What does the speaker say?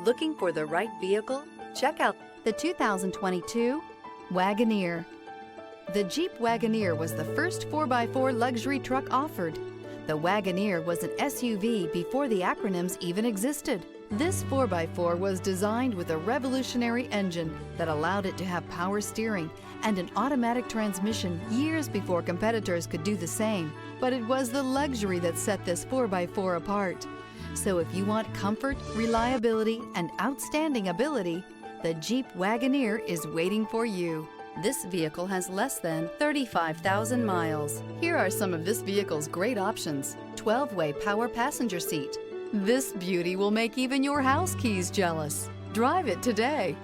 Looking for the right vehicle? Check out the 2022 Wagoneer. The Jeep Wagoneer was the first 4x4 luxury truck offered. The Wagoneer was an SUV before the acronyms even existed. This 4x4 was designed with a revolutionary engine that allowed it to have power steering and an automatic transmission years before competitors could do the same. But it was the luxury that set this 4x4 apart. So if you want comfort, reliability, and outstanding ability, the Jeep Wagoneer is waiting for you. This vehicle has less than 35,000 miles. Here are some of this vehicle's great options: 12-way power passenger seat. This beauty will make even your house keys jealous. Drive it today.